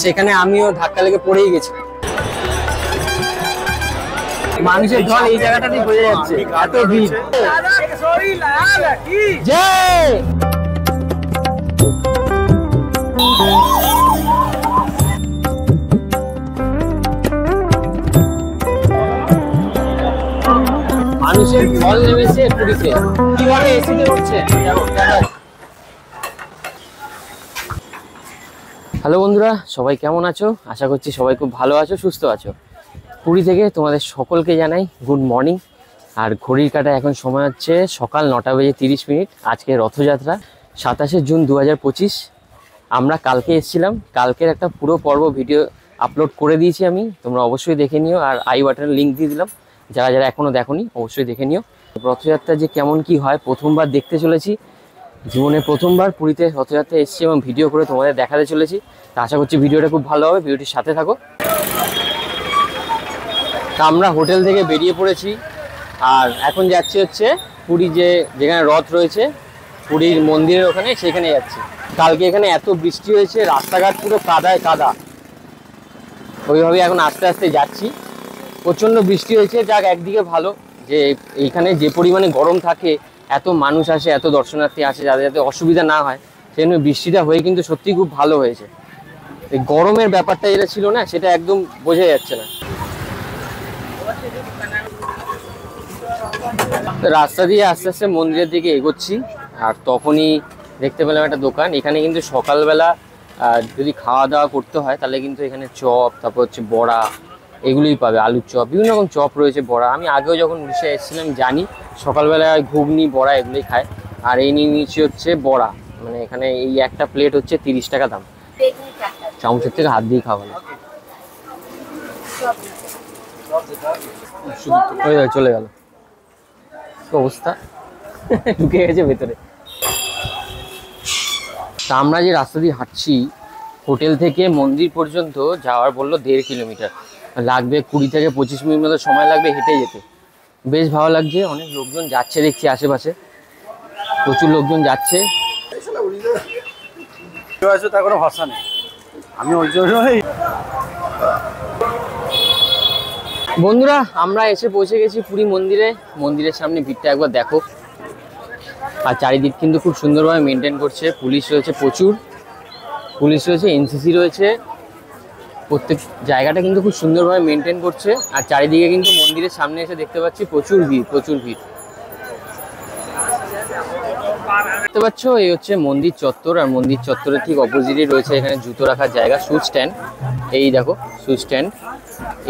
সেখানে আমিও ধাক্কা লেগে পড়েই গেছি। মানুষের ঢল এই জায়গাটাতেই বোঝা যাচ্ছে, এত ভিড়। জয় মানুষের ঢল নেমেছে পুরীতে, কিভাবে এসিতে উঠছে। হ্যালো বন্ধুরা, সবাই কেমন আছো? আশা করছি সবাই খুব ভালো আছো, সুস্থ আছো। পুরী থেকে তোমাদের সকলকে জানাই গুড মর্নিং। আর ঘড়ির কাঁটায় এখন সময় হচ্ছে সকাল 9:30। আজকে রথযাত্রা 27শে জুন 2025। আমরা কালকে এসেছিলাম, কালকের একটা পুরো পর্ব ভিডিও আপলোড করে দিয়েছি আমি, তোমরা অবশ্যই দেখে নিও। আর আই বাটনের লিঙ্ক দিয়ে দিলাম, যারা যারা এখনও দেখোনি অবশ্যই দেখে নিও। রথযাত্রা যে কেমন কি হয় প্রথমবার দেখতে চলেছি, জীবনে প্রথমবার পুরীতে রথযাত্রা এসেছি এবং ভিডিও করে তোমাদের দেখাতে চলেছি। তা আশা করছি ভিডিওটা খুব ভালো হবে, ভিডিওটির সাথে থাকো। তা আমরা হোটেল থেকে বেরিয়ে পড়েছি আর এখন যাচ্ছি হচ্ছে পুরী যেখানে রথ রয়েছে, পুরীর মন্দিরের ওখানে, সেখানে যাচ্ছি। কালকে এখানে এত বৃষ্টি হয়েছে, রাস্তাঘাট পুরো কাদায় কাদা, ওইভাবে এখন আস্তে আস্তে যাচ্ছি। প্রচণ্ড বৃষ্টি হয়েছে, যাক একদিকে ভালো যে এইখানে যে পরিমাণে গরম থাকে, এত মানুষ আসে, এত দর্শনার্থী আসে, যাতে যাতে অসুবিধা না হয়, সেই জন্য বৃষ্টিটা হয়ে কিন্তু সত্যিই খুব ভালো হয়েছে। এই গরমের ব্যাপারটা যেটা ছিল না, সেটা একদম বোঝা যাচ্ছে না। রাস্তা দিয়ে আস্তে আস্তে মন্দিরের দিকে এগোচ্ছি আর তখনই দেখতে পেলাম একটা দোকান। এখানে কিন্তু সকালবেলা যদি খাওয়া দাওয়া করতে হয় তাহলে কিন্তু এখানে চপ, তারপর হচ্ছে বড়া, এগুলোই পাবে। আলুর চপ, বিভিন্ন রকম চপ রয়েছে, বড়া। আমি আগেও যখন উড়িষ্যায় এসেছিলাম জানি, সকালবেলায় ঘুগনি বড়া এগুলোই খায়। আর এই নিয়ে নিয়েছি হচ্ছে বড়া, মানে এখানে এই একটা প্লেট হচ্ছে 30 টাকা দাম। চামচের থেকে হাত দিয়ে খাওয়া না, চলে গেল অবস্থা, ঢুকে গেছে ভেতরে। তা আমরা যে রাস্তা দিয়ে হাঁটছি, হোটেল থেকে মন্দির পর্যন্ত যাওয়ার বললো 1.5 কিলোমিটার লাগবে, 20 থেকে 25 মিনিট মতো সময় লাগবে হেঁটে যেতে। বেশ ভালো লাগছে, অনেক লোকজন যাচ্ছে দেখছি, আশেপাশে প্রচুর লোকজন যাচ্ছে। তার কোনো ভাষা নেই, আমি ওই জন্যই। বন্ধুরা, আমরা এসে পৌঁছে গেছি পুরী মন্দিরে। মন্দিরের সামনে ভিড়টা একবার দেখো। আর চারিদিক কিন্তু খুব সুন্দরভাবে মেনটেন করছে, পুলিশ রয়েছে, প্রচুর পুলিশ রয়েছে, এনসিসি রয়েছে। প্রত্যেক জায়গাটা কিন্তু খুব সুন্দরভাবে মেনটেন করছে। আর চারিদিকে কিন্তু মন্দিরের সামনে এসে দেখতে পাচ্ছি প্রচুর ভিড়, প্রচুর ভিড় দেখতে পাচ্ছ। এই হচ্ছে মন্দির চত্বর, আর মন্দির চত্বরের ঠিক অপোজিটে রয়েছে এখানে জুতো রাখার জায়গা, শু স্ট্যান্ড। এই দেখো শু স্ট্যান্ড,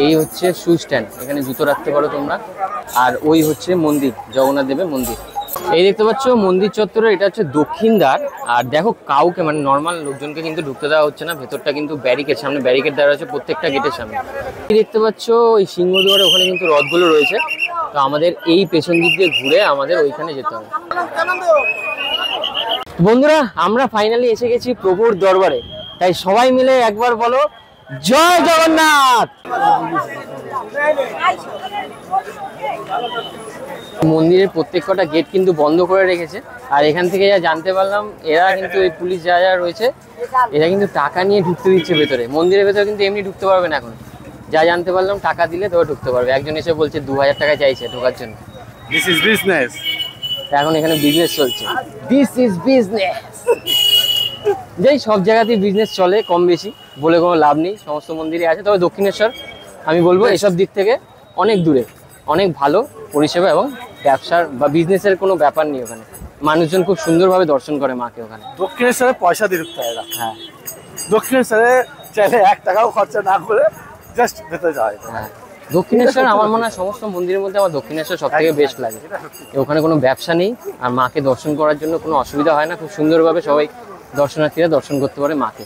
এই হচ্ছে শু স্ট্যান্ড, এখানে জুতো রাখতে পারো তোমরা। আর ওই হচ্ছে মন্দির, জগন্নাথ দেবের মন্দির। এই দেখতে পাচ্ছ মন্দির চত্বরে, এটা হচ্ছে দক্ষিণ দ্বার। আর দেখো কাউকে, মানে নর্মাল লোকজনকে কিন্তু ঢুকতে দেওয়া হচ্ছে না, ভেতরটা কিন্তু ব্যারিকেড, সামনে ব্যারিকেড দেওয়া রয়েছে প্রত্যেকটা গেটের সামনে। এই দেখতে পাচ্ছ ওই সিংহদ্বারে ওখানে কিন্তু রথগুলো রয়েছে, তো আমাদের এই পেছন দিক দিয়ে ঘুরে আমাদের ওইখানে যেতে হবে। বন্ধুরা, আমরা ফাইনালি এসে গেছি প্রভুর দরবারে, তাই সবাই মিলে একবার বলো জয় জগন্নাথ। মন্দিরের প্রত্যেক কটা গেট কিন্তু বন্ধ করে রেখেছে। আর এখান থেকে যা জানতে পারলাম, এরা কিন্তু এই পুলিশ যা যা রয়েছে, এরা কিন্তু টাকা নিয়ে ঢুকতে দিচ্ছে ভেতরে। মন্দিরের ভেতরে কিন্তু এমনি ঢুকতে পারবে না এখন, যা জানতে পারলাম টাকা দিলে তবে ঢুকতে পারবে। একজন এসে বলছে 2000 টাকা চাইছে ঢোকার জন্য। This is business. এখন এখানে বিজনেস চলছে, দিস ইজ বিজনেস। যেই সব জায়গাতেই বিজনেস চলে কম বেশি, বলে কোনো লাভ নেই, সমস্ত মন্দিরে আছে। তবে দক্ষিণেশ্বর আমি বলবো এসব দিক থেকে অনেক দূরে, অনেক ভালো পরিষেবা এবং ব্যবসার বা বিজনেসের কোনো ব্যাপার নেই ওখানে। মানুষজন খুব সুন্দরভাবে দর্শন করে মাকে ওখানে। দক্ষিণেশ্বরে পয়সা দিয়ে ঢুকতে হয় না। হ্যাঁ, দক্ষিণেশ্বরে চাইলে 1 টাকাও খরচা না করে জাস্ট ভেতরে যায়। হ্যাঁ, দক্ষিণেশ্বর আমার মনে হয় সমস্ত মন্দিরের মধ্যে আমার দক্ষিণেশ্বর সব থেকে বেস্ট লাগে। ওখানে কোনো ব্যবসা নেই, আর মাকে দর্শন করার জন্য কোনো অসুবিধা হয় না, খুব সুন্দরভাবে সবাই দর্শনার্থীরা দর্শন করতে পারে মাকে।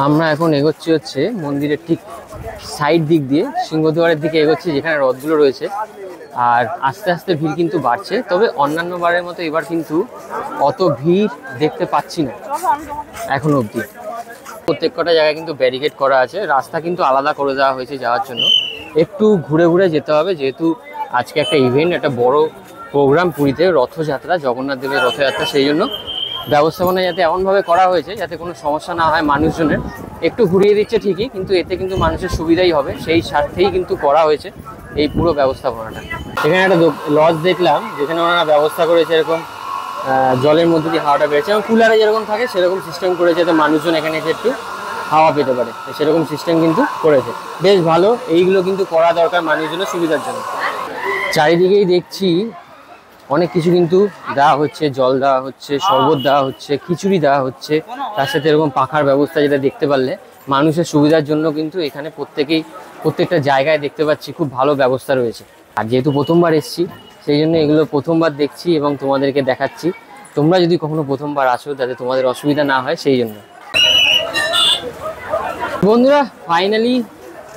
আমরা এখন এগোচ্ছি হচ্ছে মন্দিরের ঠিক সাইড দিক দিয়ে, সিংহদ্বারের দিকে এগোচ্ছি যেখানে রথগুলো রয়েছে। আর আস্তে আস্তে ভিড় কিন্তু বাড়ছে, তবে অন্যান্য বারের মতো এবার কিন্তু অত ভিড় দেখতে পাচ্ছি না এখনো অবধি। প্রত্যেক কটা জায়গায় কিন্তু ব্যারিকেড করা আছে, রাস্তা কিন্তু আলাদা করে দেওয়া হয়েছে যাওয়ার জন্য। একটু ঘুরে ঘুরে যেতে হবে, যেহেতু আজকে একটা ইভেন্ট, একটা বড় প্রোগ্রাম পুরীতে, রথযাত্রা, জগন্নাথ দেবের রথযাত্রা। সেই জন্য ব্যবস্থাপনা যাতে এমনভাবে করা হয়েছে যাতে কোনো সমস্যা না হয় মানুষজনের, একটু ঘুরিয়ে দিচ্ছে ঠিকই, কিন্তু এতে কিন্তু মানুষের সুবিধাই হবে, সেই স্বার্থেই কিন্তু করা হয়েছে এই পুরো ব্যবস্থাপনাটা। এখানে একটা লজ দেখলাম যেখানে ওনারা ব্যবস্থা করেছে এরকম জলের মধ্যে দিয়ে হাওয়াটা বেরোচ্ছে, এবং কুলারে যেরকম থাকে সেরকম সিস্টেম করেছে, যাতে মানুষজন এখানে এসে একটু হাওয়া পেতে পারে, সেরকম সিস্টেম কিন্তু করেছে। বেশ ভালো, এইগুলো কিন্তু করা দরকার মানুষজনের সুবিধার জন্য। চারিদিকেই দেখছি অনেক কিছু কিন্তু দেওয়া হচ্ছে, জল দেওয়া হচ্ছে, শরবত দেওয়া হচ্ছে, খিচুড়ি দেওয়া হচ্ছে, তার সাথে এরকম পাখার ব্যবস্থা, যেটা দেখতে পারলে মানুষের সুবিধার জন্য কিন্তু এখানে প্রত্যেকটা জায়গায় দেখতে পাচ্ছি খুব ভালো ব্যবস্থা রয়েছে। আর যেহেতু প্রথমবার এসেছি সেই জন্য এগুলো প্রথমবার দেখছি এবং তোমাদেরকে দেখাচ্ছি। তোমরা যদি কখনো প্রথমবার আসো যাতে তোমাদের অসুবিধা না হয় সেই জন্য। বন্ধুরা, ফাইনালি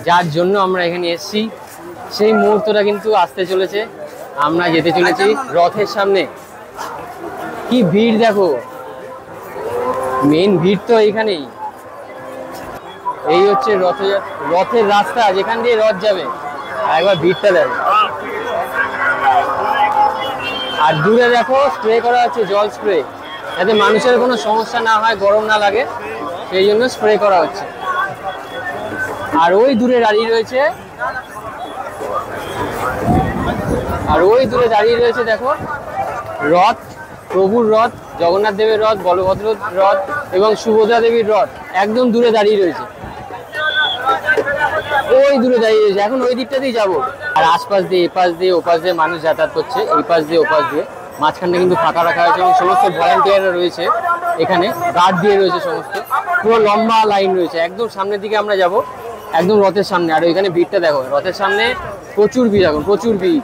যার জন্য আমরা এখানে এসেছি সেই মুহূর্তটা কিন্তু আসতে চলেছে। আমরা যেতে চলেছি রথের সামনে। কি ভিড় দেখো, মেন ভিড় তো এইখানেই। এই হচ্ছে রথের রাস্তা, যেখান দিয়ে রথ যাবে। একবার ভিড়টা দেখো, আর দূরে দেখো স্প্রে করা হচ্ছে, জল স্প্রে, যাতে মানুষের কোনো সমস্যা না হয়, গরম না লাগে, সেই জন্য স্প্রে করা হচ্ছে। আর ওই দূরে দাঁড়িয়ে রয়েছে দেখো রথ, প্রভুর রথ, জগন্নাথ দেবের রথ, বলভদ্র রথ এবং সুভদ্রা দেবীর রথ একদম দূরে দাঁড়িয়ে রয়েছে, ওই দূরে দাঁড়িয়ে রয়েছে। এখন ওই দিকটাতেই যাবো। আর আশপাশ দিয়ে এপাশ দিয়ে ওপাশ দিয়ে মানুষ যাতায়াত করছে, এই পাশ দিয়ে ওপাশ দিয়ে। মাঝখানটা কিন্তু ফাঁকা রাখা হয়েছে এবং সমস্ত ভলান্টিয়াররা রয়েছে এখানে, গার্ড দিয়ে রয়েছে সমস্ত, পুরো লম্বা লাইন রয়েছে। একদম সামনের দিকে আমরা যাব, একদম রথের সামনে। আর ওইখানে ভিড়টা দেখো, রথের সামনে প্রচুর ভিড়, এখন প্রচুর ভিড়,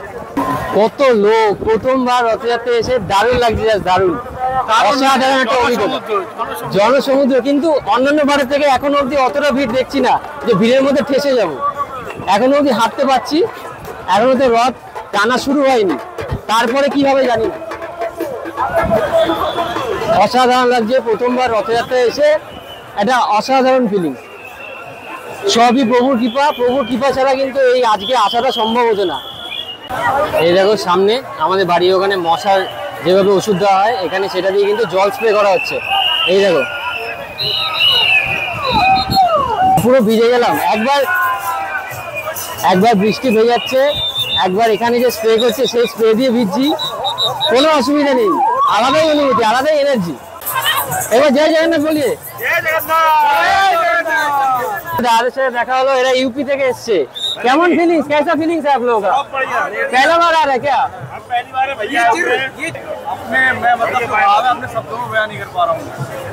কত লোক। প্রথমবার রথযাত্রা এসে দারুণ লাগছে, দারুণ, অসাধারণ একটা অভিজ্ঞতা, জনসমুদ্র। কিন্তু অন্যান্য বারের থেকে এখন অবধি অতটা ভিড় দেখছি না যে ভিড়ের মধ্যে ঠেসে যাব। এখনো অবধি হাঁটতে পারছি, এখনো তো রথ টানা শুরু হয়নি, তারপরে কি হবে জানি না। অসাধারণ লাগছে, প্রথমবার রথযাত্রায় এসে একটা অসাধারণ ফিলিং। সবই প্রভুর কৃপা ছাড়া কিন্তু এই আজকে আসাটা সম্ভব হতো না। এই দেখো সামনে আমাদের বাড়ির ওখানে মশার যেভাবে ওষুধ দেওয়া হয়, এখানে সেটা দিয়ে কিন্তু জল স্প্রে করা হচ্ছে। এই দেখো পুরো ভিজে গেলাম, একবার বৃষ্টি হয়ে যাচ্ছে, একবার এখানে যে স্প্রে করছে সেই স্প্রে দিয়ে ভিজছি, কোনো অসুবিধা নেই, আলাদাই অনুভূতি, আলাদাই এনার্জি। এবার জয় জগন্নাথ বলিয়ে দাদার সাথে দেখা হলো, এরা ইউপি থেকে এসছে। কেমন ফিলিংস, कैसा फीलिंग्स है आप लोगों का? पहला बार आ रहा है क्या? पहली बार है भैया। मैं मतलब अपने शब्दों में बयान नहीं कर पा रहा हूँ।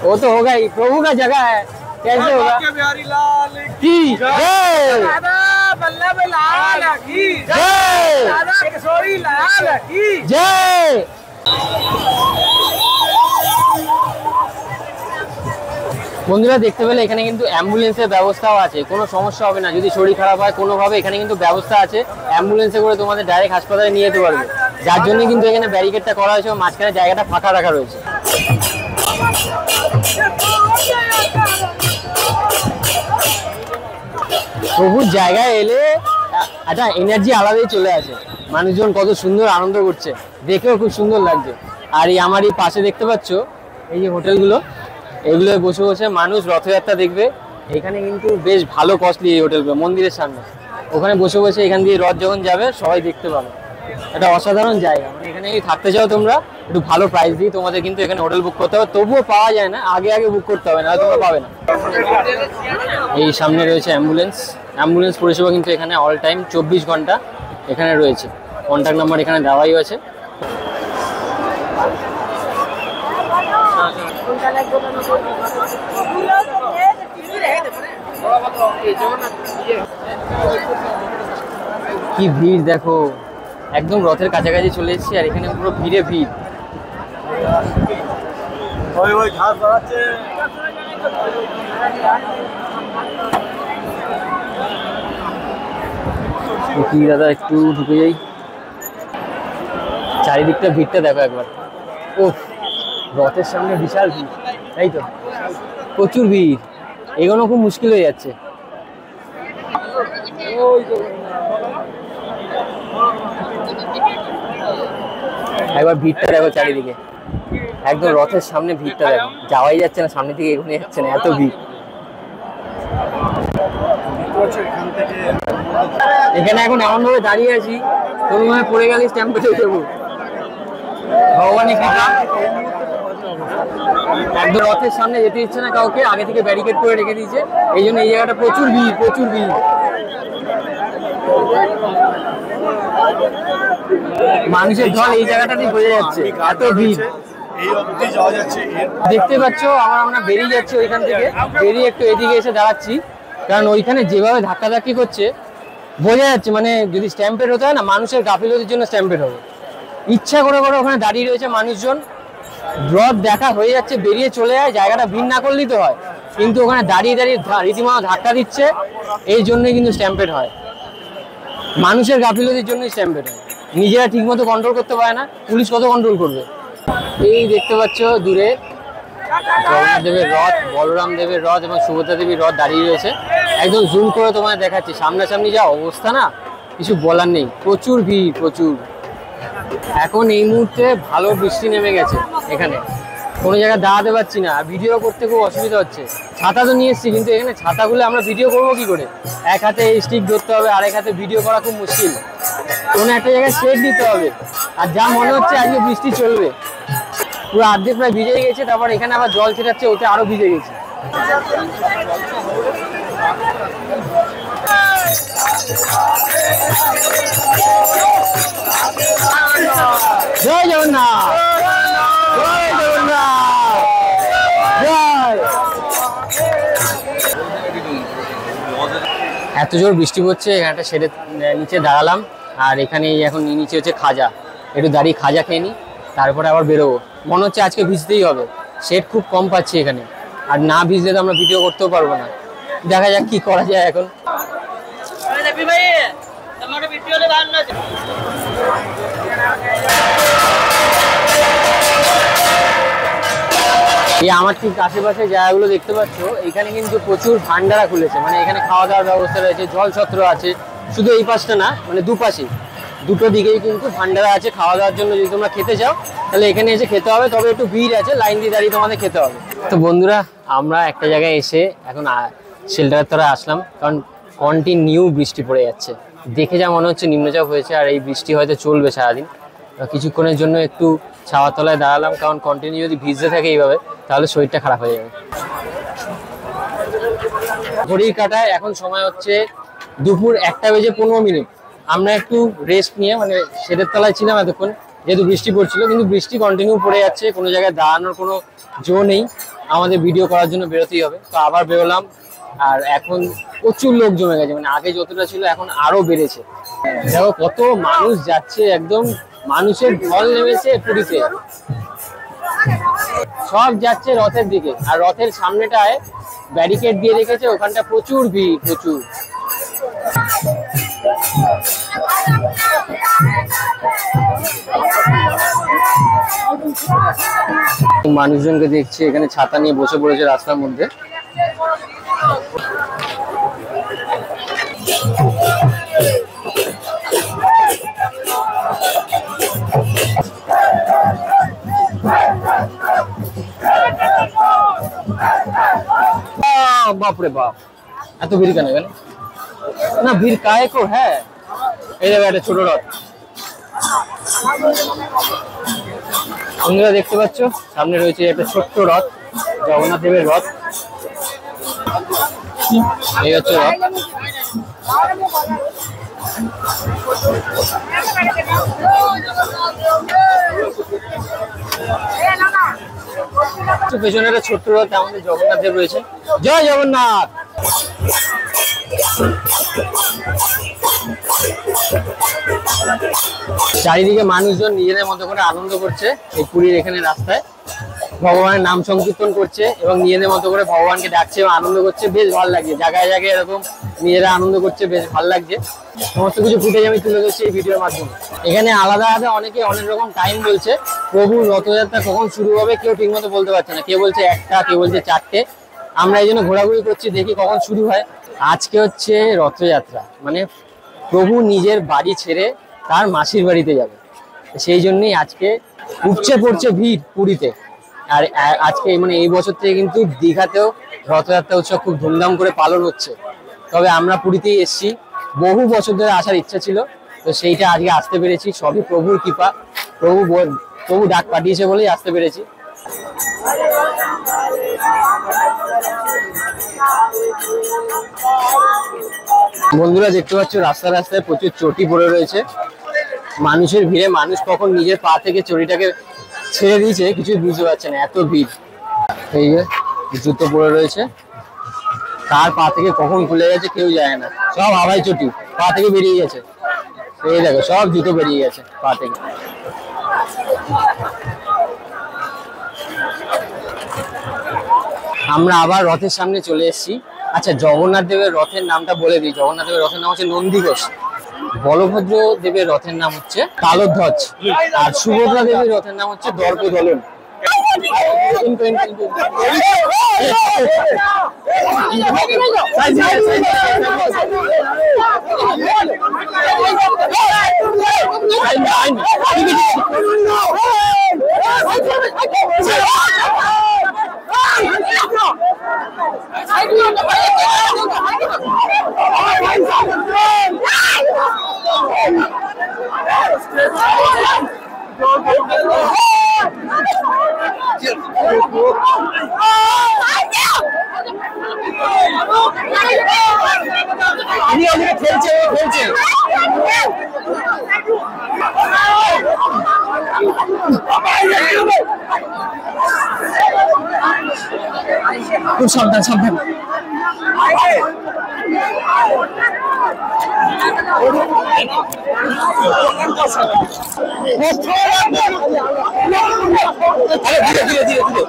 वो तो होगा ही, प्रभु का जगह है, कैसे होगा? बिहारी लाल की जय, दादा वल्लभ लाल की जय, दादा किशोरी लाल की जय। বন্ধুরা, দেখতে পেলে এখানে কিন্তু অ্যাম্বুলেন্সের ব্যবস্থাও আছে, কোনো সমস্যা হবে না। যদি শরীর খারাপ হয় কোনোভাবে, এখানে কিন্তু ব্যবস্থা আছে, অ্যাম্বুলেন্সে করে তোমাদের ডাইরেক্ট হাসপাতালে নিয়ে যেতে পারবে। যার জন্য কিন্তু এখানে ব্যারিকেডটা করা হয়েছে এবং মাঝখানে জায়গাটা ফাঁকা রাখা রয়েছে। প্রভুর জায়গায় এলে একটা এনার্জি আলাদাই চলে আসে, মানুষজন কত সুন্দর আনন্দ করছে, দেখেও খুব সুন্দর লাগছে। আর এই আমার এই পাশে দেখতে পাচ্ছ এই যে হোটেলগুলো, এগুলোয় বসে বসে মানুষ রথযাত্রা দেখবে। এখানে কিন্তু বেশ ভালো কস্টলি এই হোটেলগুলো, মন্দিরের সামনে, ওখানে বসে বসে এখান দিয়ে রথ যখন যাবে সবাই দেখতে পাবে। এটা অসাধারণ জায়গা, মানে এখানে যদি থাকতে চাও তোমরা একটু ভালো প্রাইস দিয়ে তোমাদের কিন্তু এখানে হোটেল বুক করতে হবে, তবুও পাওয়া যায় না, আগে বুক করতে হবে, না তোমরা পাবে না। এই সামনে রয়েছে অ্যাম্বুলেন্স পরিষেবা কিন্তু এখানে অল টাইম 24 ঘন্টা এখানে রয়েছে। কন্ট্যাক্ট নাম্বার এখানে দেওয়াই আছে। কি ভিড় দেখো, একদম রথের কাছাকাছি চলে এসেছি আর এখানে পুরো ভিড়ে ভিড়। কি দাদা, একটু ঢুকে যাই, চারিদিকটা ভিড়টা দেখো একবার। ও, রথের সামনে বিশাল ভিড়, তাই তো, প্রচুর ভিড়, এগোনো খুব মুশকিল হয়ে যাচ্ছে। একবার ভিড়টা দেখো চারিদিকে, একদম রথের সামনে ভিড়টা দেখো, যাওয়াই যাচ্ছে না, সামনে থেকে এগোনো যাচ্ছে না, এত ভিড়। এখানে এখন এমন ভাবে দাঁড়িয়ে আছি, কোনো ভাবে পড়ে গেলে স্ট্যাম্প পেতে দেবো। ভগবানের কৃপা। একদম রথের সামনে যেতে ইচ্ছে না কাউকে, আগে থেকে ব্যারিকেড করে রেখে দিয়েছে, এই জন্য এই জায়গাটা প্রচুর ভিড়, প্রচুর ভিড়। মানুষের ঢল এই জায়গাটাতেই বোঝা যাচ্ছে, এত ভিড়। দেখতে পাচ্ছ আমরা বেরিয়ে যাচ্ছি ওইখান থেকে, বেরিয়ে একটু এদিকে এসে দাঁড়াচ্ছি, কারণ ওইখানে যেভাবে ধাক্কাধাক্কি করছে বোঝা যাচ্ছে মানে যদি স্ট্যাম্পেড হতে হয় না, মানুষের গাফিলতির জন্য স্ট্যাম্পেড হবে। ইচ্ছা করে করে ওখানে দাঁড়িয়ে রয়েছে মানুষজন, রথ দেখা হয়ে যাচ্ছে, বেরিয়ে চলে যায়, জায়গাটা ভিড় না করলেই তো হয়, কিন্তু ওখানে দাঁড়িয়ে দাঁড়িয়ে রীতিমতো ধাক্কা দিচ্ছে, এই জন্যই কিন্তু স্ট্যাম্পেড হয়। মানুষের গাফিলতির জন্যই স্ট্যাম্পেড হয়, নিজেরা ঠিক মতো কন্ট্রোল করতে পারে না, পুলিশ কত কন্ট্রোল করবে। এই দেখতে পাচ্ছ দূরে জগন্নাথ দেবের রথ, বলরাম দেবের রথ এবং সুভদ্রা দেবীর রথ দাঁড়িয়ে রয়েছে। একদম জুম করে তোমায় দেখাচ্ছি, সামনাসামনি যা অবস্থা না, কিছু বলার নেই, প্রচুর ভিড়, প্রচুর। এখন এই মুহূর্তে ভালো বৃষ্টি নেমে গেছে, এখানে কোনো জায়গায় দাঁড়াতে পারছি না, আর ভিডিও করতে খুব অসুবিধা হচ্ছে। ছাতা তো নিয়ে এসেছি, কিন্তু এখানে ছাতাগুলো আমরা ভিডিও করবো কি করে? এক হাতে এই স্টিক ধরতে হবে, আর এক হাতে ভিডিও করা খুব মুশকিল। কোনো একটা জায়গায় শেড দিতে হবে, আর যা মনে হচ্ছে আজকে বৃষ্টি চলবে। পুরো অর্ধেক প্রায় ভিজে গেছে, তারপর এখানে আবার জল ছেটাচ্ছে, ওতে আরো ভিজে গেছে। জয় জগন্নাথ, জয় জগন্নাথ, জয়। এত জোর বৃষ্টি পড়ছে, এখানে একটা শেডের নিচে দাঁড়ালাম, আর এখানে এখন নিচে হচ্ছে খাজা, একটু দাঁড়িয়ে খাজা খেয়ে নিই, তারপরে আবার বেরোবো। মনে হচ্ছে আজকে ভিজতেই হবে, শেড খুব কম পাচ্ছি এখানে, আর না ভিজলে তো আমরা ভিডিও করতেও পারবো না। দেখা যাক কি করা যায় এখন। এই আমার ঠিক আশেপাশে জায়গাগুলো দেখতে পাচ্ছ, এখানে কিন্তু প্রচুর ভান্ডারা খুলেছে, মানে এখানে খাওয়া দাওয়ার ব্যবস্থা রয়েছে, জল ছত্র আছে, শুধু এই পাশটা না, মানে দুপাশে দুটো দিকেই কিন্তু ভান্ডারা আছে খাওয়া দাওয়ার জন্য। যদি তোমরা খেতে চাও তাহলে এখানে এসে খেতে হবে, তবে একটু ভিড় আছে, লাইন দিয়ে দাঁড়িয়ে তোমাদের খেতে হবে। তো বন্ধুরা, আমরা একটা জায়গায় এসে এখন শেল্টারের তলায় আসলাম, কারণ কন্টিনিউ বৃষ্টি পড়ে যাচ্ছে, দেখে যা মনে হচ্ছে নিম্নচাপ হয়েছে, আর এই বৃষ্টি হয়তো চলবে সারাদিন। কিছুক্ষণের জন্য একটু ছাওয়ার তলায় দাঁড়ালাম, কারণ কন্টিনিউ যদি ভিজতে থাকে এইভাবে তাহলে শরীরটা খারাপ হয়ে যাবে। ঘড়ির কাঁটায় এখন সময় হচ্ছে দুপুর 1:15। আমরা একটু রেস্ট নিয়ে, মানে শেডের তলায় ছিলাম এতক্ষণ, যেহেতু বৃষ্টি পড়ছিল, কিন্তু বৃষ্টি কন্টিনিউ পড়ে যাচ্ছে, কোনো জায়গায় দাঁড়ানোর কোনো জো নেই, আমাদের ভিডিও করার জন্য বেরোতেই হবে। তো আবার বেরোলাম, আর এখন প্রচুর লোক জমে গেছে, মানে আগে যতটা ছিল এখন আরো বেড়েছে। দেখো কত মানুষ যাচ্ছে, একদম মানুষের ঢল নেমেছে পুরীতে, সব যাচ্ছে রথের দিকে, আর রথের সামনেটায় ব্যারিকেড দিয়ে রেখেছে, ওখানটা প্রচুর ভিড়, প্রচুর। মানুষজনকে দেখছি এখানে ছাতা নিয়ে বসে পড়েছে রাস্তার মধ্যে। বাপরে বাপ, এত ভিড় কেন? না ভিড় কায়ে কো হ্যাঁ। এই জায়গায় একটা ছোট রথ, বন্ধুরা দেখতে পাচ্ছ সামনে রয়েছে একটা ছোট্ট রথ, জগন্নাথ দেবের রথ। এই হচ্ছে রথ। পেছনে একটা ছোট্ট রথ, আমাদের জগন্নাথ দেব রয়েছে। জয় জগন্নাথ। চারিদিকে মানুষজন নিজেদের মতো করে আনন্দ করছে, এই পুরীর এখানে রাস্তায় ভগবানের নাম সংকীর্তন করছে এবং নিজেদের মতো করে ভগবানকে ডাকছে এবং আনন্দ করছে। বেশ ভালো লাগছে, জায়গায় জায়গায় এরকম নিজেরা আনন্দ করছে, বেশ ভালো লাগছে। সমস্ত কিছু ফুটেজ আমি তুলে ধরছি এই ভিডিওর মাধ্যমে। এখানে আলাদা আলাদা অনেকে অনেক রকম টাইম বলছে, প্রভুর রথযাত্রা কখন শুরু হবে কেউ ঠিক মতো বলতে পারছে না, কেউ বলছে 1টা, কেউ বলছে 4টে। আমরা এই জন্য ঘোরাঘুরি করছি, দেখি কখন শুরু হয়। আজকে হচ্ছে রথযাত্রা, মানে প্রভু নিজের বাড়ি ছেড়ে তার মাসির বাড়িতে যাবে, সেই জন্যই আজকে উপচে পড়ছে ভিড় পুরীতে। আর আজকে মানে এই বছর থেকে কিন্তু দীঘাতেও রথযাত্রা উৎসব খুব ধুমধাম করে পালন হচ্ছে। তো তবে আমরা পুরীতেই এসেছি, বহু বছর ধরে আসার ইচ্ছা ছিল, তো সেইটা আজকে আসতে পেরেছি। সবই প্রভুর কৃপা, প্রভু ডাক পাঠিয়েছে বলেই আসতে পেরেছি। বন্ধুরা দেখতে পাচ্ছ রাস্তায় রাস্তায় প্রচুর চটি পড়ে রয়েছে, মানুষের ভিড়ে মানুষ কখন নিজের পা থেকে চটিটাকে ছেড়ে দিয়েছে কিছুই বুঝতে পারছে না, এত ভিড়। এই যে জুতো পড়ে রয়েছে, কার পা থেকে কখন খুলে গেছে কেউ জানে না, সব হাওয়াই চটি পা থেকে বেরিয়ে গেছে। এই দেখো সব জুতো বেরিয়ে গেছে পা থেকে। আমরা আবার রথের সামনে চলে এসেছি। আচ্ছা, জগন্নাথ দেবের রথের নামটা বলে দিই। জগন্নাথ দেবের রথের নাম হচ্ছে নন্দীঘোষ, বলভদ্র দেবের রথের নাম হচ্ছে তালধ্বজ, আর সুভদ্রা দেবীর রথের নাম হচ্ছে দর্পদলন। খুব সাবধান সাবধান। ধীরে ধীরে ধীরে ধীরে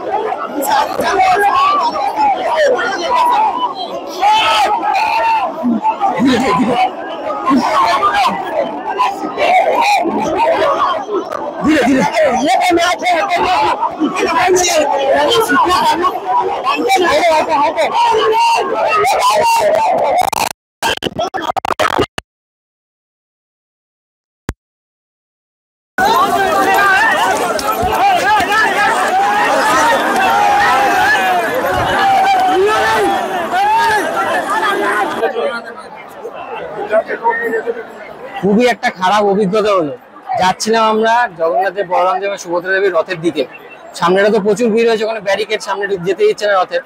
খুবই একটা খারাপ অভিজ্ঞতা হলো। যাচ্ছিলাম আমরা জগন্নাথের, বলরাম দেব, সুভদ্রা দেবীর রথের দিকে, সামনেটা তো প্রচুর ভিড় হয়েছে, ওখানে ব্যারিকেড, সামনে যেতে দিচ্ছে না রথের।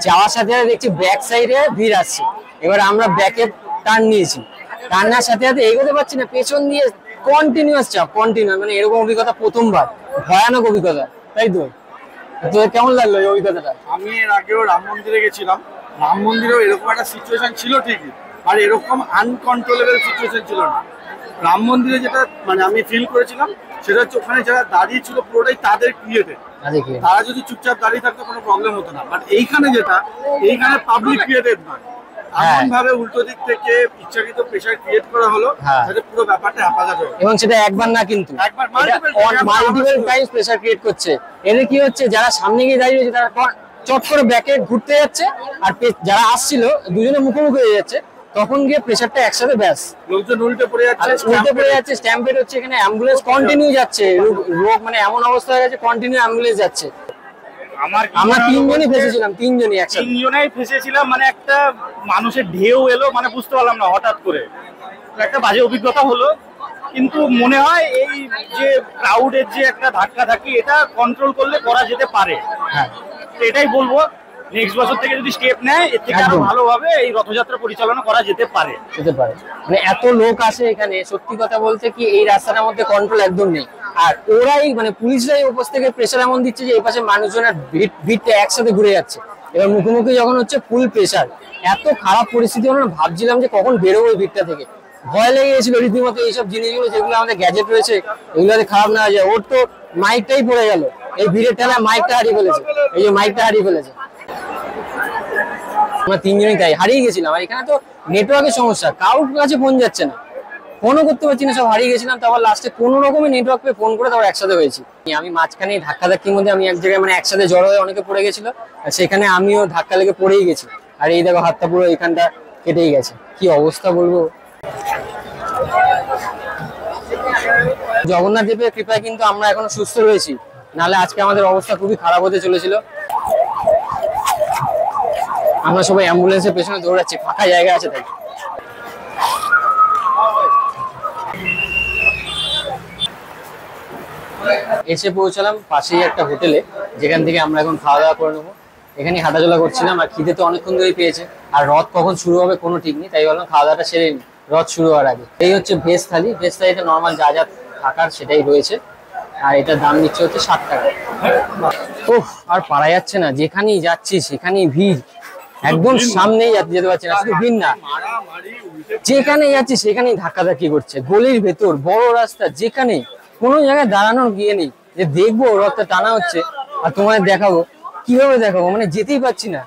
যাওয়ার সাথে সাথে দেখছি ব্যাক সাইডে ভিড় আসছে, এবার আমরা ব্যাকে টার্ন নিয়েছি, টার্ন নেওয়ার সাথে সাথে এগোতে পারছি না, পেছন দিয়ে কন্টিনিউয়াস চাপ, কন্টিনিউ, মানে এরকম অভিজ্ঞতা প্রথমবার, ভয়ানক অভিজ্ঞতা। তাই তো, তোর কেমন লাগলো এই অভিজ্ঞতাটা? আমি এর আগেও রাম মন্দিরে গেছিলাম, রাম মন্দিরেও এরকম একটা সিচুয়েশন ছিল ঠিকই, আর এরকম আনকন্ট্রোলেবল সিচুয়েশন ছিল না। রাম মন্দিরে যেটা মানে আমি ফিল করেছিলাম সেটা হচ্ছে ওখানে যারা দাঁড়িয়ে ছিল পুরোটাই তাদের ক্রিয়েটেড, তারা যদি চুপচাপ দাঁড়িয়ে থাকতো কোনো প্রবলেম হতো না। বাট এইখানে যেটা, এইখানে পাবলিক ক্রিয়েটেড নয়, এমন ভাবে উল্টো দিক থেকে ইচ্ছাকৃত প্রেসার ক্রিয়েট করা হলো যাতে পুরো ব্যাপারটা হ্যাপাজাত হয়। এবং সেটা একবার না, কিন্তু মাল্টিপল টাইমস প্রেসার ক্রিয়েট করছে। এতে কি হচ্ছে, যারা সামনে গিয়ে দাঁড়িয়ে রয়েছে তারা চট করে ব্যাকে ঘুরতে যাচ্ছে, আর যারা আসছিল দুজনে মুখোমুখি হয়ে যাচ্ছে, তখন গিয়ে প্রেসারটা একসাথে ব্যাস, লোকজন উল্টে পড়ে যাচ্ছে, স্ট্যাম্পেড হচ্ছে। এখানে অ্যাম্বুলেন্স কন্টিনিউ যাচ্ছে, রোগ মানে এমন অবস্থা হয়ে গেছে কন্টিনিউ অ্যাম্বুলেন্স যাচ্ছে। আমরা তিনজনই ফেসেছিলাম, তিনজনই একসাথে, তিনজনেই ফেসেছিলাম। মানে একটা মানুষের ঢেউ এলো, মানে বুঝতে পারলাম না, হঠাৎ করে একটা বাজে অভিজ্ঞতা হলো। কিন্তু মনে হয় এই যে ক্রাউডের যে একটা ধাক্কা ধাক্কি, এটা কন্ট্রোল করলে করা যেতে পারে। হ্যাঁ, তো এটাই বলবো, নেক্সট বছর থেকে যদি স্টেপ নেয়, এর থেকে আরো ভালোভাবে এই রথযাত্রা পরিচালনা করা যেতে পারে। মানে এত লোক আসে এখানে, সত্যি কথা বলতে কি এই রাস্তাটার মধ্যে কন্ট্রোল একদম নেই। আর ওরাই মানে পুলিশরাই উপর থেকে প্রেসার এমন দিচ্ছে যে এই পাশে মানুষজনের ভিড়টা একসাথে ঘুরে যাচ্ছে, এবার মুখোমুখি যখন হচ্ছে ফুল প্রেসার। এত খারাপ পরিস্থিতি হলো না, ভাবছিলাম যে কখন বেরোবো এই ভিড়টা থেকে, ভয় লেগে গেছিল রীতিমতো। এইসব জিনিসগুলো যেগুলো আমাদের গ্যাজেট রয়েছে এগুলোতে খারাপ না হয়ে যায়। ওর তো মাইকটাই পড়ে গেল এই ভিড়ের ঠেলায়, মাইকটা হারিয়ে ফেলেছে, এই যে মাইকটা হারিয়ে ফেলেছে। আমরা তিনজনই তাই হারিয়ে গেছিলাম। আর এখানে তো নেটওয়ার্কের সমস্যা, কারোর কাছে ফোন যাচ্ছে না, ফোনও করতে পারছি না, সব হারিয়ে গেছিলাম। তারপর লাস্টে কোনো রকমের নেটওয়ার্ক পেয়ে ফোন করে তারপর একসাথে হয়েছি। আমি মাঝখানে ধাক্কাধাক্কির মধ্যে আমি এক জায়গায় মানে একসাথে জড়ো হয়ে অনেকে পড়ে গেছিল, আর সেখানে আমিও ধাক্কা লেগে পড়েই গেছি। আর এই দেখো হাতটা পুরো এখানটা কেটেই গেছে, কি অবস্থা বলবো। জগন্নাথ দেবের কৃপায় কিন্তু আমরা এখনো সুস্থ রয়েছি, নাহলে আজকে আমাদের অবস্থা খুবই খারাপ হতে চলেছিল। আমরা সবাই অ্যাম্বুলেন্সের পেছনে দৌড়াচ্ছি, ফাঁকা জায়গা আছে তাই। এসে পৌঁছালাম পাশেই একটা হোটেলে, যেখান থেকে আমরা এখন খাওয়া দাওয়া করে নেবো। এখানে হাঁটাচলা করছিলাম, আর খিদে তো অনেকক্ষণ ধরেই পেয়েছে, আর রথ কখন শুরু হবে কোনো ঠিক নেই, তাই বললাম খাওয়া দাওয়াটা সেরে নিই রথ শুরু হওয়ার আগে। এই হচ্ছে ভেজ থালি। ভেজ থালিতে নর্মাল যা যা থাকার সেটাই রয়েছে, আর এটার দাম নিচ্ছে হচ্ছে 60 টাকা। ওহ, আর পারা যাচ্ছে না, যেখানেই যাচ্ছি সেখানেই ভিড়, একদম সামনেই যেতে পারছি না। শুধু ভিড় না, যেখানে যাচ্ছি সেখানেই ধাক্কাধাক্কি করছে, গলির ভেতর, বড় রাস্তা, যেখানে কোনো জায়গায় দাঁড়ানোর গিয়ে নেই যে দেখবো রথটা টানা হচ্ছে আর তোমায় দেখাবো। কিভাবে দেখাবো, মানে যেতেই পারছি না।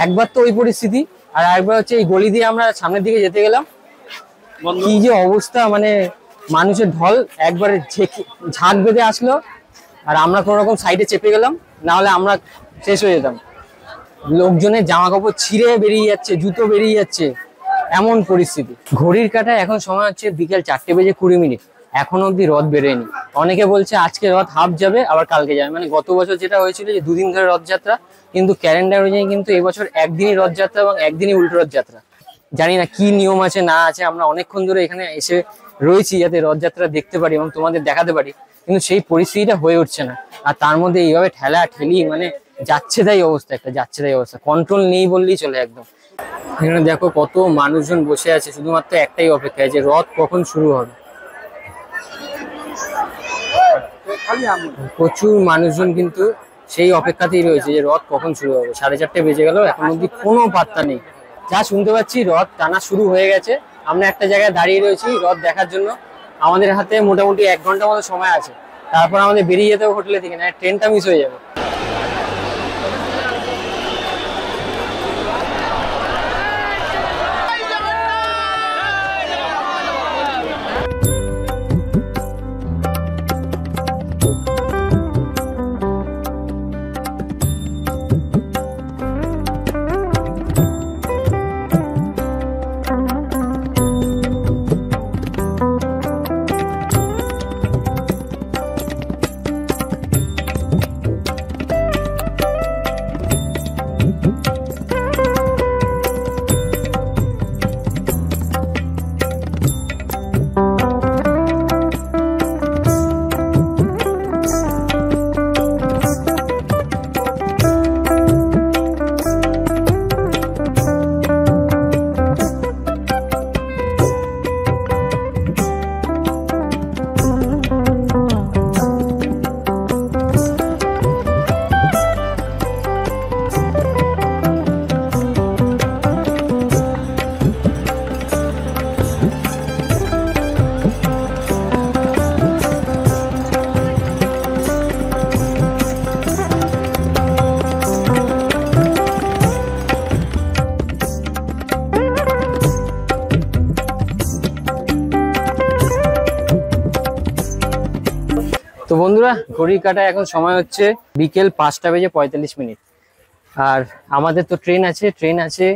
একবার তো ওই পরিস্থিতি, আর একবার হচ্ছে এই গলি দিয়ে আমরা সামনের দিকে যেতে গেলাম, কি যে অবস্থা, মানে মানুষের ঢল একবারে ঝাঁক বেঁধে আসলো, আর আমরা কোনো রকম সাইডে চেপে গেলাম, না হলে আমরা শেষ হয়ে যেতাম। লোকজনের জামা কাপড় ছিঁড়ে বেরিয়ে যাচ্ছে, জুতো বেরিয়ে যাচ্ছে, এমন পরিস্থিতি। ঘড়ির কাঁটায় এখন সময় হচ্ছে বিকেল 4:20 এখনো অব্দি রথ বেরোয়নি। অনেকে বলছে আজকে রথ হাফ যাবে, আবার কালকে যাবে, মানে গত বছর যেটা হয়েছিল যে 2 দিন ধরে রথযাত্রা, কিন্তু ক্যালেন্ডার অনুযায়ী কিন্তু এবছর একদিনই রথযাত্রা এবং একদিনই উল্টো রথযাত্রা। জানি না কি নিয়ম আছে না আছে, আমরা অনেকক্ষণ ধরে এখানে এসে রয়েছি যাতে রথযাত্রা দেখতে পারি এবং তোমাদের দেখাতে পারি, কিন্তু সেই পরিস্থিতিটা হয়ে উঠছে না। আর তার মধ্যে এইভাবে ঠেলা ঠেলি, মানে যাচ্ছে তাই অবস্থা, একটা যাচ্ছে তাই অবস্থা, কন্ট্রোল নেই বললেই চলে একদম। এখানে দেখো কত মানুষজন বসে আছে, শুধুমাত্র একটাই অপেক্ষায় যে রথ কখন শুরু হবে। প্রচুর মানুষজন কিন্তু সেই অপেক্ষাতেই রয়েছে যে রথ কখন শুরু হবে। 4:30 বেজে গেল, এখন অব্দি কোনো পাত্তা নেই। যা শুনতে পাচ্ছি রথ টানা শুরু হয়ে গেছে। আমরা একটা জায়গায় দাঁড়িয়ে রয়েছি রথ দেখার জন্য। আমাদের হাতে মোটামুটি 1 ঘন্টা মতো সময় আছে, তারপর আমাদের বেরিয়ে যেতে হবে হোটেলে থেকে, না ট্রেনটা মিস হয়ে যাবে। তো বন্ধুরা, ঘড়ির কাঁটায় এখন সময় হচ্ছে বিকেল 5:45। আর আমাদের তো ট্রেন আছে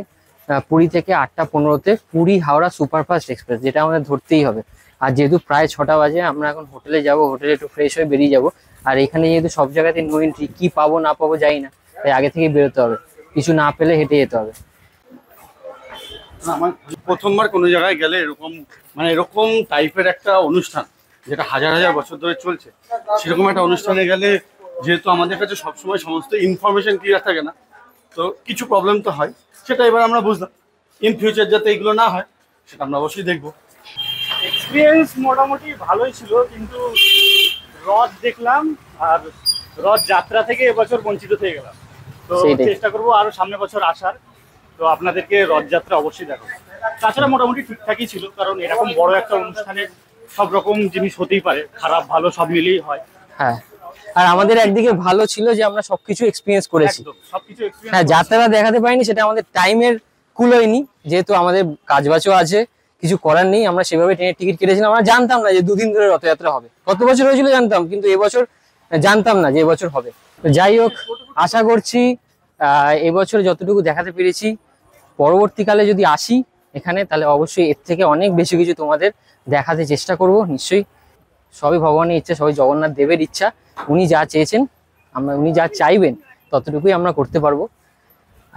পুরী থেকে 8:15-তে, পুরী হাওড়া সুপারফাস্ট এক্সপ্রেস, যেটা আমাদের ধরতেই হবে। আর যেহেতু প্রায় 6টা বাজে, আমরা এখন হোটেলে যাব, হোটেলে একটু ফ্রেশ হয়ে বেরিয়ে যাব। আর এখানে যেহেতু সব জায়গাতে নো এন্ট্রি, কি পাবো না পাবো জানি না, তাই আগে থেকেই বেরোতে হবে, কিছু না পেলে হেঁটে যেতে হবে। আমার প্রথমবার কোনো জায়গায় গেলে এরকম টাইপের একটা অনুষ্ঠান, যেটা হাজার হাজার বছর ধরে চলছে, সেরকম একটা অনুষ্ঠানে গেলে, যেহেতু আমাদের কাছে সবসময় সমস্ত ইনফরমেশন ক্লিয়ার থাকে না, তো কিছু প্রবলেম তো হয়, সেটা এবার আমরা বুঝলাম। ইন ফিউচার যাতে এগুলো না হয় সেটা আমরা অবশ্যই দেখবো। এক্সপিরিয়েন্স মোটামুটি ভালোই ছিল, কিন্তু রথ দেখলাম আর রথ যাত্রা থেকে এবছর বঞ্চিত হয়ে গেলাম। তো চেষ্টা করবো আরো সামনের বছর আসার, তো আপনাদেরকে রথযাত্রা অবশ্যই দেখাবো। তাছাড়া মোটামুটি ঠিকঠাকই ছিল, কারণ এরকম বড় একটা অনুষ্ঠানে সব রকম জিনিস হতেই পারে, খারাপ ভালো সব মিলেই হয়। হ্যাঁ, আর আমাদের একদিকে ভালো ছিল যে আমরা সবকিছু এক্সপিরিয়েন্স করেছি। হ্যাঁ, যাত্রা দেখাতে পারিনি, সেটা আমাদের টাইমের কুলোয়নি, যেহেতু আমাদের কাজবাজও আছে, কিছু করার নেই। আমরা সেভাবে ট্রেনের টিকিট কেটেছিলাম, আমরা জানতাম না যে 2 দিন ধরে রথযাত্রা হবে। গত বছর হয়েছিল জানতাম, কিন্তু এবছর জানতাম না যে এবছর হবে। তো যাই হোক, আশা করছি এবছর যতটুকু দেখাতে পেরেছি, পরবর্তীকালে যদি আসি এখানে, তাহলে অবশ্যই এর থেকে অনেক বেশি কিছু তোমাদের দেখাতে চেষ্টা করব। নিশ্চয়ই সবই ভগবানের ইচ্ছা, সবই জগন্নাথ দেবের ইচ্ছা। উনি যা চেয়েছেন, উনি যা চাইবেন ততটুকুই আমরা করতে পারবো।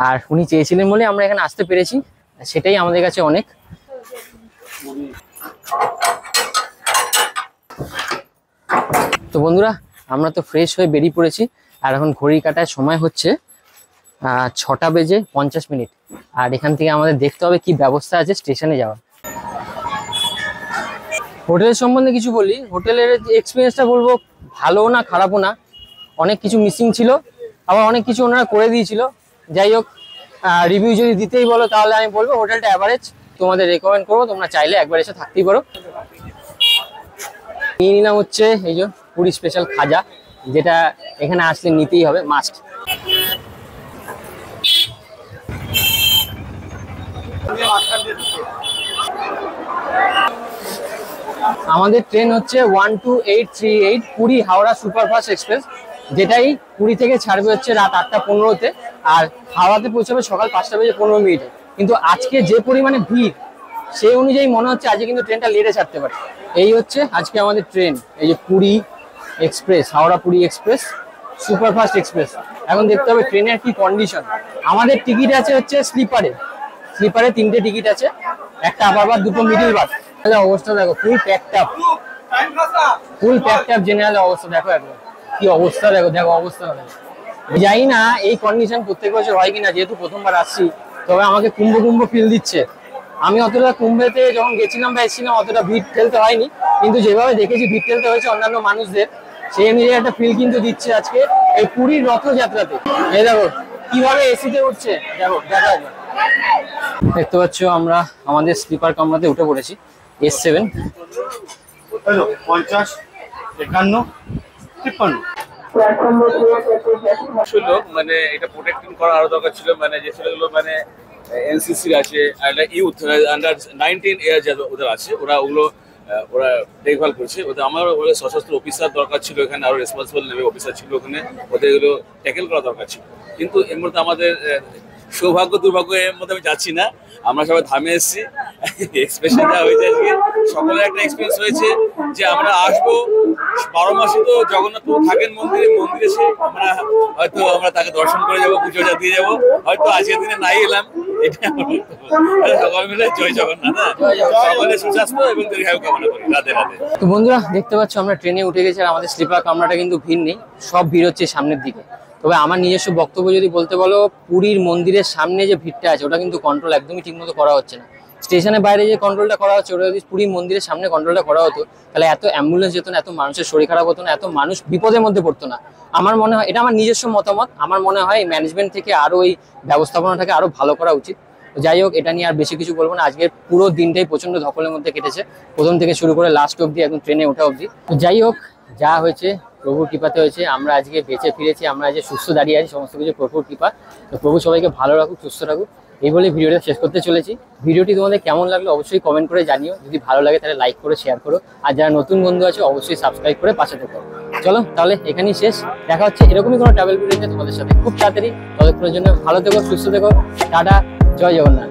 আর উনি চেয়েছিলেন বলে আমরা এখানে আসতে পেরেছি, সেটাই আমাদের কাছে অনেক। তো বন্ধুরা, আমরা তো ফ্রেশ হয়ে বেরিয়ে পড়েছি, আর এখন ঘড়ি কাটায় সময় হচ্ছে 6:50 আর এখান থেকে আমাদের দেখতে হবে কি ব্যবস্থা আছে স্টেশনে যাওয়ার। হোটেলের সম্বন্ধে কিছু বলি, হোটেলের এক্সপিরিয়েন্সটা বলবো ভালো না খারাপও না, অনেক কিছু মিসিং ছিল, আবার অনেক কিছু ওনারা করে দিয়েছিল। যাই হোক, রিভিউ যদি দিতেই বলো তাহলে আমি বলবো হোটেলটা অ্যাভারেজ, তোমাদের রেকমেন্ড করবো, তোমরা চাইলে একবার এসে থাকতেই পারো। নিয়ে নিলাম হচ্ছে এই যে পুরী স্পেশাল খাজা, যেটা এখানে আসলে নিতেই হবে, মাস্ট। আমাদের ট্রেন হচ্ছে 12838 পুরী হাওড়া সুপারফাস্ট এক্সপ্রেস, যেটাই পুরী থেকে ছাড়বে হচ্ছে রাত 8:15-তে, আর হাওড়াতে পৌঁছাবে সকাল 5:15। কিন্তু আজকে যে পরিমাণে ভিড়, সেই অনুযায়ী মনে হচ্ছে আজকে কিন্তু ট্রেনটা লেটে ছাড়তে পারে। এই হচ্ছে আজকে আমাদের ট্রেন, এই যে Puri express, Howrah Puri express superfast express. এখন দেখতে হবে ট্রেনের কি কন্ডিশন। আমাদের টিকিট আছে হচ্ছে স্লিপারে 3টে টিকিট আছে, একটা আপার বার্থ, 2টো মিডল বার্থ। অবস্থা দেখো, ফুল প্যাকড আপ, জেনারেল অবস্থা দেখো, একবার কি অবস্থা দেখো, অবস্থা দেখো। জানি না এই কন্ডিশন প্রত্যেক বছর হয় কিনা, যেহেতু প্রথমবার আসছি, তবে আমাকে কুম্ভ ফিল দিচ্ছে। আমি অতটা কুম্ভেতে যখন গেছিলাম বা এসেছিলাম অতটা ভিড় ঠেলতে হয়নি, কিন্তু যেভাবে দেখেছি ভিড় ঠেলতে হয়েছে অন্যান্য মানুষদের, সেই অনুযায়ী একটা ফিল কিন্তু দিচ্ছে আজকে এই পুরীর রথযাত্রাতে। এই দেখো কিভাবে এসিতে উঠছে, দেখো দেখা যাবে। দেখতে পাচ্ছ আমরা আমাদের স্লিপার কামরাতে উঠে পড়েছি, S7। 50, 51, 53 লোক, মানে এটা প্রোটেক্টিং করা আরো দরকার ছিল, মানে যে ছেলেগুলো মানে এনসিসির আছে, ইউথ আন্ডার 19 ইয়ার ওদের আছে, ওরা দেখভাল করছে ওদের। আমার সশস্ত্র অফিসার দরকার ছিল এখানে, আরো রেসপন্সিবল নেভি অফিসার ছিল ওখানে, ওদের এগুলো ট্যাকেল করা দরকার ছিল। কিন্তু এর মধ্যে আমাদের সৌভাগ্য দুর্ভাগ্য এর মধ্যে আমি যাচ্ছি না, আমরা সবাই ধামে এসেছি। এক্সপ্রেশনটা হয়েছে আজকে সকলের একটা এক্সপিরিয়েন্স হয়েছে যে আমরা আসবো, 12 মাসে তো জগন্নাথ থাকেন মন্দিরে এসে আমরা তাকে দর্শন করে যাবো, পুজো দিয়ে যাবো। হয়তো আজকের দিনে নাই এলাম, এটা সকল মিলে জয় জগন্নাথ, সকলের সুস্বাস্থ্য এবং দীর্ঘায়ু কামনা করি। রাধে রাধে। তো বন্ধুরা দেখতে পাচ্ছ আমরা ট্রেনে উঠে গেছি, আর আমাদের স্লিপার কামরাটা কিন্তু ভিড় নেই, সব ভিড় হচ্ছে সামনের দিকে। তবে আমার নিজস্ব বক্তব্য যদি বলতে বলো, পুরীর মন্দিরের সামনে যে ভিড়টা আছে ওটা কিন্তু কন্ট্রোল একদমই ঠিকমতো করা হচ্ছে না। স্টেশনের বাইরে যে কন্ট্রোলটা করা হচ্ছে, ওটা যদি পুরীর মন্দিরের সামনে কন্ট্রোলটা করা হতো, তাহলে এত অ্যাম্বুলেন্স যেত না, এত মানুষের শরীর খারাপ হতো না, এত মানুষ বিপদের মধ্যে পড়তো না। আমার মনে হয়, এটা আমার নিজস্ব মতামত, আমার মনে হয় ম্যানেজমেন্ট থেকে আরো এই ব্যবস্থাপনাটাকে আরো ভালো করা উচিত। যাই হোক, এটা নিয়ে আর বেশি কিছু বলবো না। আজকের পুরো দিনটাই প্রচন্ড ধকলের মধ্যে কেটেছে, প্রথম থেকে শুরু করে লাস্ট অবধি, একদম ট্রেনে ওঠা অবধি। যাই হোক, যা হয়েছে প্রভুর কৃপাতে হয়েছে, আমরা আজকে বেঁচে ফিরেছি, আমরা আজকে সুস্থ দাঁড়িয়ে আছি, সমস্ত কিছু প্রভুর কৃপা। তো প্রভু সবাইকে ভালো রাখুক, সুস্থ রাখুক, এই বলে ভিডিওটা শেষ করতে চলেছি। ভিডিওটি তোমাদের কেমন লাগলো অবশ্যই কমেন্ট করে জানিও, যদি ভালো লাগে তাহলে লাইক করে শেয়ার করো, আর যারা নতুন বন্ধু আছে অবশ্যই সাবস্ক্রাইব করে পাশে থেকো। চলো তাহলে এখানেই শেষ, দেখা হচ্ছে এরকমই কোনো ট্রাভেল ভিডিওতে তোমাদের সাথে খুব তাড়াতাড়ি। ততক্ষণের জন্য ভালো থেকো, সুস্থ থেকো, টাটা, জয় জগন্নাথ।